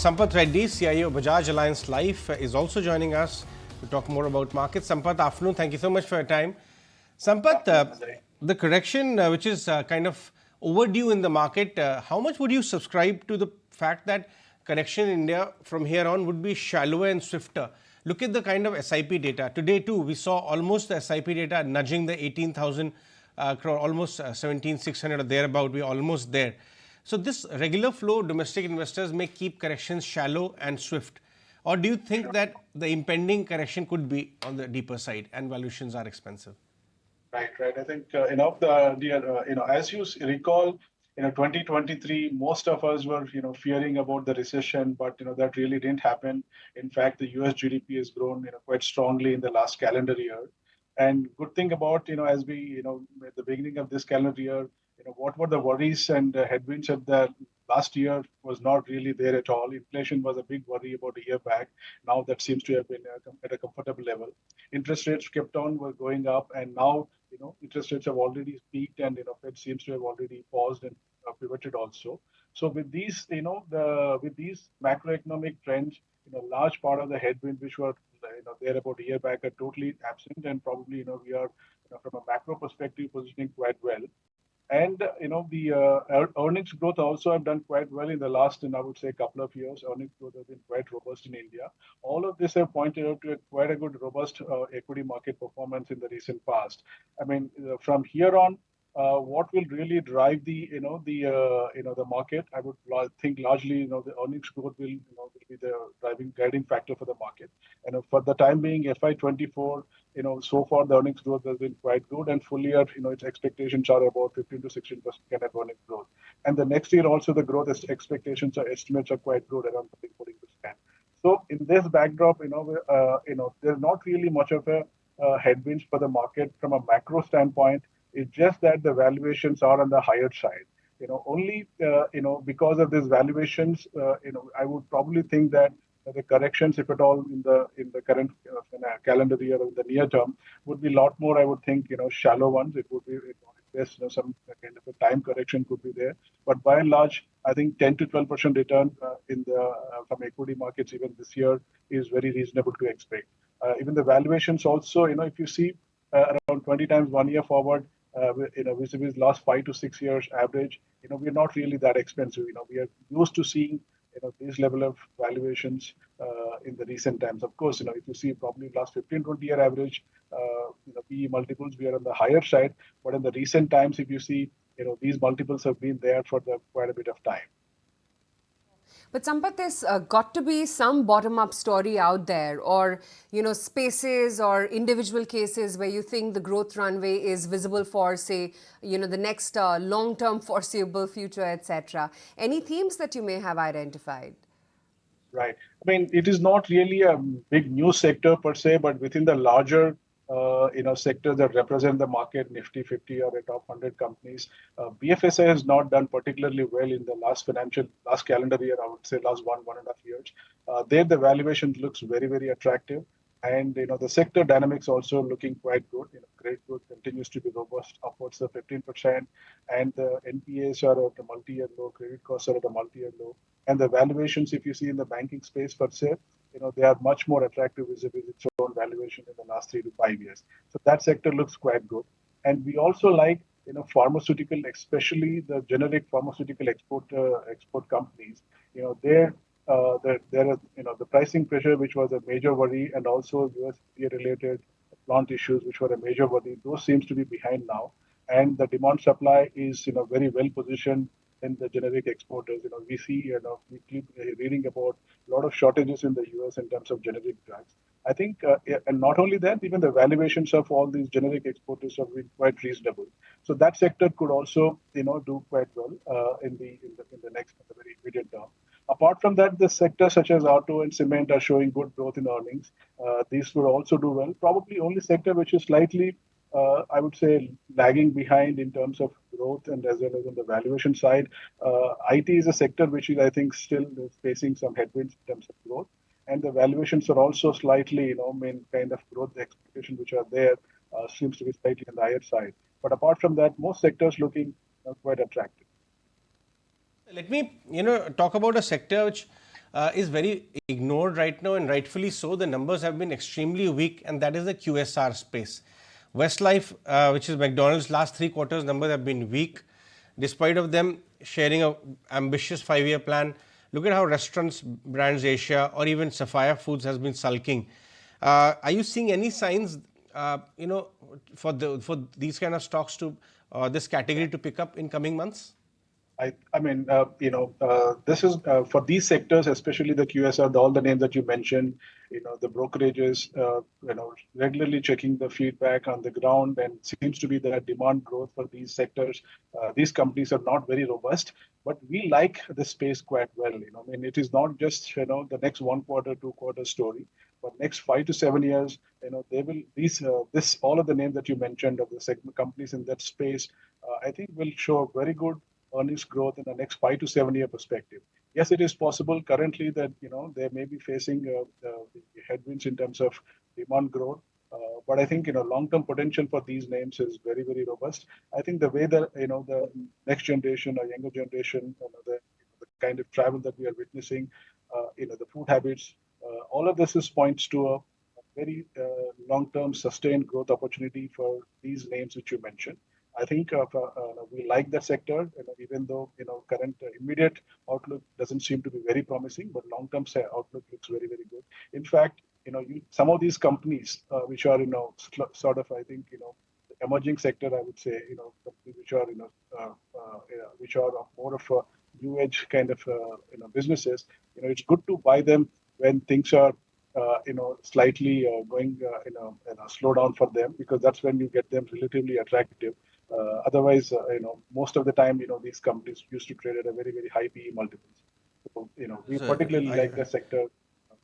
Sampath Reddy, CIO of Bajaj Allianz Life, is also joining us to talk more about markets. Sampath, afternoon. Thank you so much for your time. Sampath, the correction which is kind of overdue in the market, how much would you subscribe to the fact that correction in India from here on would be shallower and swifter? Look at the kind of SIP data. Today too, we saw almost the SIP data nudging the 18,000 crore, almost 17,600 or thereabout. We're almost there. So this regular flow domestic investors may keep corrections shallow and swift. Or do you think that the impending correction could be on the deeper side and valuations are expensive? Right. I think, as you recall, 2023, most of us were, fearing about the recession, but, that really didn't happen. In fact, the US GDP has grown, quite strongly in the last calendar year. And good thing about, as we, at the beginning of this calendar year, what were the worries and headwinds at the last year was not really there at all. Inflation was a big worry about a year back. Now that seems to have been at a comfortable level. Interest rates kept on were going up, and now interest rates have already peaked, and Fed seems to have already paused and pivoted also. So with these, with these macroeconomic trends, large part of the headwind which were there about a year back are totally absent, and probably we are from a macro perspective positioning quite well. And the earnings growth also have done quite well in the last, I would say, couple of years. Earnings growth has been quite robust in India. All of this have pointed out to quite a good, robust equity market performance in the recent past. I mean, from here on, what will really drive the the market? I would think largely the earnings growth will will be the guiding factor for the market. And for the time being, FY24, so far the earnings growth has been quite good, and full year, its expectations are about 15 to 16% kind of earnings growth. And the next year also the growth expectations or estimates are quite good, around 14%. So in this backdrop, there's not really much of a headwinds for the market from a macro standpoint. It's just that the valuations are on the higher side. Only because of these valuations, I would probably think that the corrections, if at all, in the current calendar year or the near term, would be a lot more. I would think shallow ones. It would be some kind of a time correction could be there. But by and large, I think 10 to 12% return in the from equity markets even this year is very reasonable to expect. Even the valuations also, if you see around 20 times 1 year forward, vis-a-vis last 5 to 6 years average, we're not really that expensive. We are used to seeing this level of valuations in the recent times. Of course, if you see probably last 15-20 year average, PE multiples, we are on the higher side. But in the recent times, if you see, these multiples have been there for quite a bit of time. But Sampath, there's got to be some bottom-up story out there, or spaces or individual cases where you think the growth runway is visible for, say, the next long-term foreseeable future, etc. Any themes that you may have identified? Right. I mean, it is not really a big new sector per se, but within the larger sectors that represent the market, Nifty 50 or the top 100 companies, BFSI has not done particularly well in the last calendar year, I would say last 1.5 years. There the valuation looks very, very attractive. And, the sector dynamics also looking quite good. Credit growth continues to be robust, upwards of 15%. And the NPAs are at a multi-year low, credit costs are at a multi-year low. And the valuations, if you see in the banking space per se, they are much more attractive vis-a-vis its own valuation in the last 3 to 5 years. So that sector looks quite good. And we also like, pharmaceutical, especially the generic pharmaceutical export companies. There are, the pricing pressure, which was a major worry, and also US-related plant issues, which were a major worry. Those seems to be behind now. And the demand supply is, very well positioned in the generic exporters. We see, we keep reading about a lot of shortages in the US in terms of generic drugs. I think, and not only that, even the valuations of all these generic exporters have been quite reasonable. So that sector could also, do quite well in the very immediate term. Apart from that, the sectors such as auto and cement are showing good growth in earnings. These will also do well. Probably only sector which is slightly, I would say, lagging behind in terms of growth and as well as on the valuation side. IT is a sector which is, I think, still facing some headwinds in terms of growth. And the valuations are also slightly, kind of growth expectations which are there seems to be slightly on the higher side. But apart from that, most sectors looking quite attractive. Let me, talk about a sector which is very ignored right now, and rightfully so. The numbers have been extremely weak, and that is the QSR space. Westlife, which is McDonald's, last 3 quarters numbers have been weak, despite of them sharing a ambitious 5-year plan. Look at how restaurants, Brands Asia, or even Sapphire Foods has been sulking. Are you seeing any signs, for these kind of stocks to this category to pick up in coming months? I mean, this is for these sectors, especially the QSR, all the names that you mentioned, the brokerages, regularly checking the feedback on the ground, and seems to be that demand growth for these sectors. These companies are not very robust, but we like the space quite well. I mean, it is not just, the next 1 quarter, 2 quarter story, but next 5 to 7 years, they will, all of the names that you mentioned of the segment companies in that space, I think will show very good earnings growth in the next 5 to 7 year perspective. Yes, it is possible currently that they may be facing the headwinds in terms of demand growth, but I think long-term potential for these names is very, very robust. I think the way that the next generation or younger generation, the kind of travel that we are witnessing, the food habits, all of this points to a very long-term sustained growth opportunity for these names which you mentioned. I think we like the sector, even though current immediate outlook doesn't seem to be very promising, but long-term outlook looks very, very good. In fact, some of these companies which are sort of, I think, emerging sector, I would say, companies which are of more of a new age kind of businesses. It's good to buy them when things are slightly going slow down for them, because that's when you get them relatively attractive. Otherwise, most of the time, these companies used to trade at a very, very high PE multiples. So, we particularly like the sector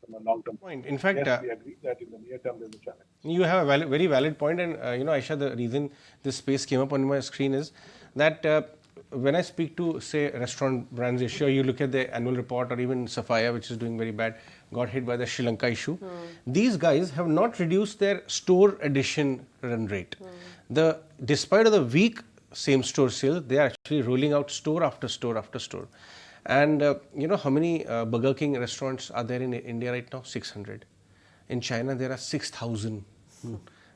from a long-term point. In fact, yes, we agree that in the near term there's a challenge. You have a very valid point, and Aisha, the reason this space came up on my screen is that when I speak to, say, restaurant Brands Asia, you look at the annual report, or even Sapphire, which is doing very bad, got hit by the Sri Lanka issue. These guys have not reduced their store addition run rate. Despite of the weak same store sales, they are actually rolling out store after store after store. And how many Burger King restaurants are there in India right now? 600. In China, there are 6,000.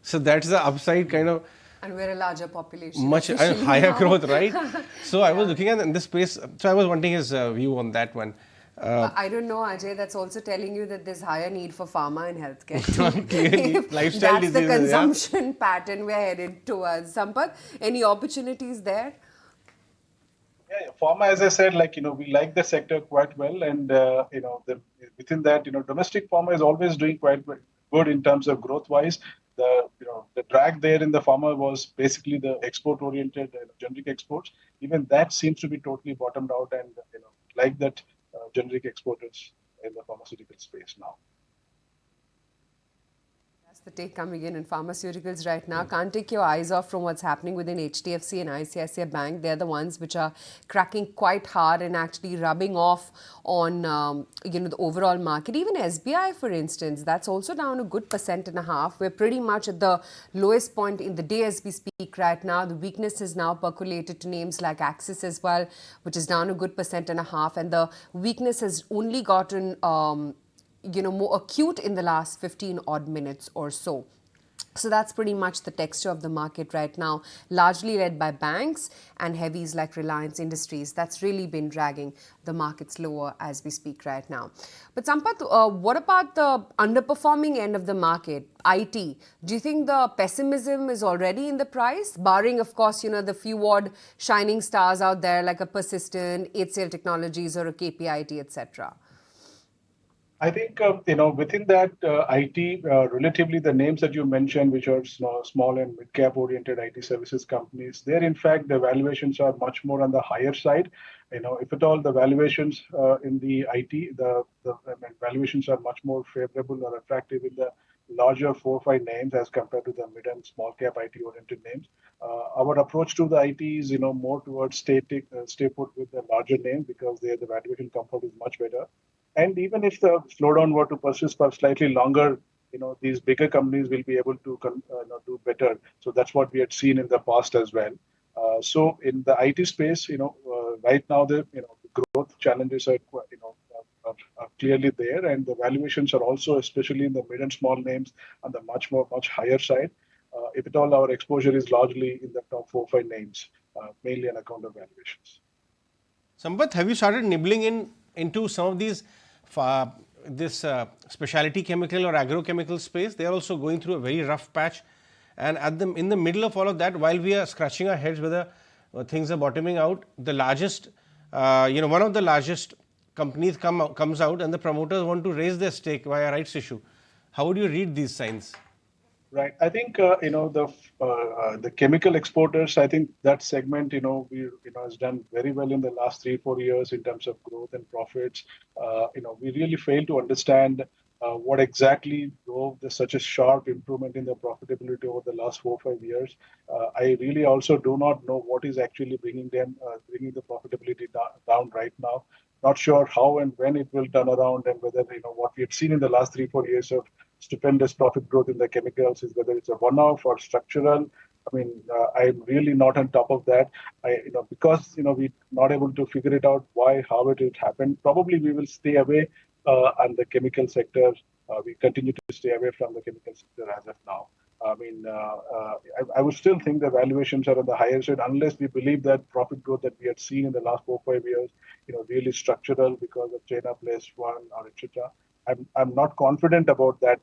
So that's the upside kind of. And we're a larger population. Much higher growth, right? So I was looking at in this space. So I was wanting his view on that one. I don't know, Ajay, that's also telling you that there's higher need for pharma and healthcare. Clearly, lifestyle that's the diseases, consumption pattern we're headed towards. Sampath, any opportunities there? Yeah, pharma, as I said, we like the sector quite well, and within that, domestic pharma is always doing quite good in terms of growth wise. The drag there in the pharma was basically the export oriented generic exports. Even that seems to be totally bottomed out, and like that generic exporters in the pharmaceutical space now. That's the take coming in pharmaceuticals right now. Can't take your eyes off from what's happening within HDFC and ICICI Bank. They're the ones which are cracking quite hard and actually rubbing off on the overall market. Even SBI, for instance, that's also down a good 1.5%. We're pretty much at the lowest point in the day as we speak right now. The weakness has now percolated to names like Axis as well, which is down a good 1.5%. And the weakness has only gotten more acute in the last 15 odd minutes or so. So that's pretty much the texture of the market right now, largely led by banks and heavies like Reliance Industries. That's really been dragging the markets lower as we speak right now. But Sampath, what about the underperforming end of the market, IT? Do you think the pessimism is already in the price, barring, of course, the few odd shining stars out there like a Persistent, 8-Sale Technologies or a KPIT, etc.? I think, within that IT, relatively the names that you mentioned, which are small and mid-cap oriented IT services companies, there, in fact, the valuations are much more on the higher side. If at all the valuations in the IT, the valuations are much more favorable or attractive in the larger 4 or 5 names as compared to the mid and small cap IT oriented names. Our approach to the IT is, more towards stay put with the larger name, because there the valuation comfort is much better. And even if the slowdown were to persist for slightly longer, these bigger companies will be able to do better. So that's what we had seen in the past as well. So in the IT space, right now the growth challenges are clearly there, and the valuations are also, especially in the mid and small names, on the much higher side. If at all, our exposure is largely in the top 4 or 5 names, mainly on account of valuations. Sampath, have you started nibbling into some of these this specialty chemical or agrochemical space? They are also going through a very rough patch, and in the middle of all of that, while we are scratching our heads whether things are bottoming out, the largest, one of the largest companies comes out, and the promoters want to raise their stake via rights issue. How would you read these signs? Right. I think the chemical exporters. I think that segment has done very well in the last 3 or 4 years in terms of growth and profits. We really fail to understand what exactly drove such a sharp improvement in the profitability over the last 4 or 5 years. I really also do not know what is actually bringing the profitability down right now. Not sure how and when it will turn around, and whether what we have seen in the last 3 or 4 years of stupendous profit growth in the chemicals is whether it's a one-off or structural. I mean, I'm really not on top of that. Because we're not able to figure it out how it happened. Probably we will stay away on the chemical sector. We continue to stay away from the chemical sector as of now. I mean, I would still think the valuations are on the higher side, unless we believe that profit growth that we had seen in the last 4 or 5 years, really structural because of China plus one or etc. I'm not confident about that,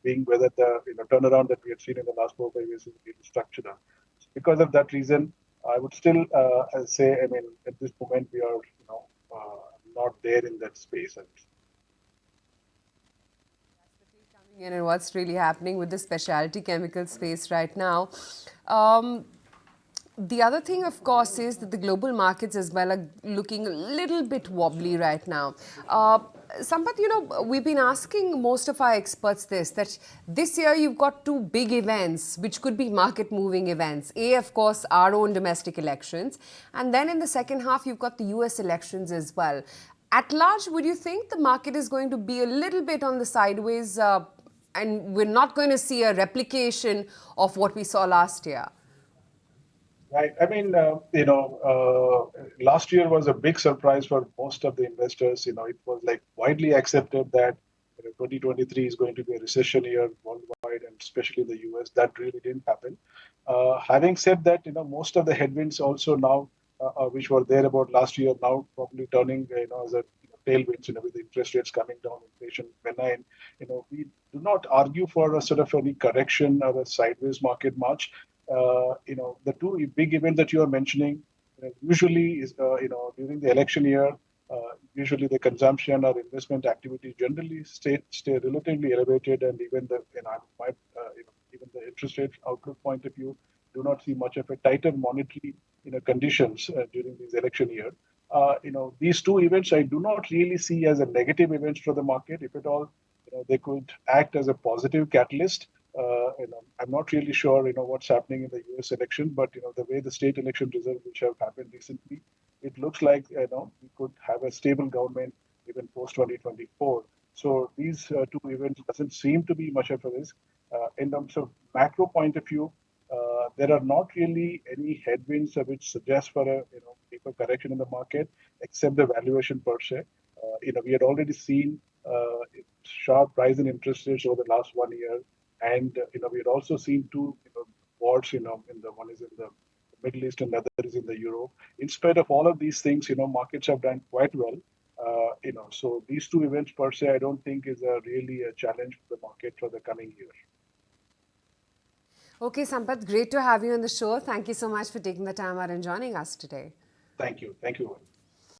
being whether the turnaround that we had seen in the last 4 or 5 years is really structural. Because of that reason, I would still say, I mean, at this moment we are, not there in that space. Coming in and what's really happening with the specialty chemical space right now. The other thing, of course, is that the global markets as well are looking a little bit wobbly right now. Sampath, we've been asking most of our experts that this year you've got two big events, which could be market-moving events. Of course, our own domestic elections. And then in the second half, you've got the US elections as well. At large, would you think the market is going to be a little bit on the sideways and we're not going to see a replication of what we saw last year? Right. I mean, last year was a big surprise for most of the investors. It was like widely accepted that 2023 is going to be a recession year worldwide, and especially in the US. That really didn't happen. Having said that, most of the headwinds also now, which were there about last year, now probably turning, as a tailwinds. With the interest rates coming down, inflation benign. We do not argue for a sort of any correction or a sideways market much. The two big events that you are mentioning usually is, during the election year, usually the consumption or investment activity generally stay relatively elevated, and even even the interest rate outlook point of view, do not see much of a tighter monetary conditions during this election year. These two events I do not really see as a negative events for the market. If at all, they could act as a positive catalyst. I'm not really sure, what's happening in the US election, but the way the state election results which have happened recently, it looks like we could have a stable government even post 2024. So these two events doesn't seem to be much of a risk. In terms of macro point of view, there are not really any headwinds which suggest for a deeper correction in the market, except the valuation per se. We had already seen sharp rise in interest rates over the last 1 year. And we had also seen two wars. In the one is in the Middle East and the other is in the Europe. In spite of all of these things, markets have done quite well. So these two events per se, I don't think is really a challenge for the market for the coming year. Okay, Sampath, great to have you on the show. Thank you so much for taking the time out and joining us today. Thank you. Thank you.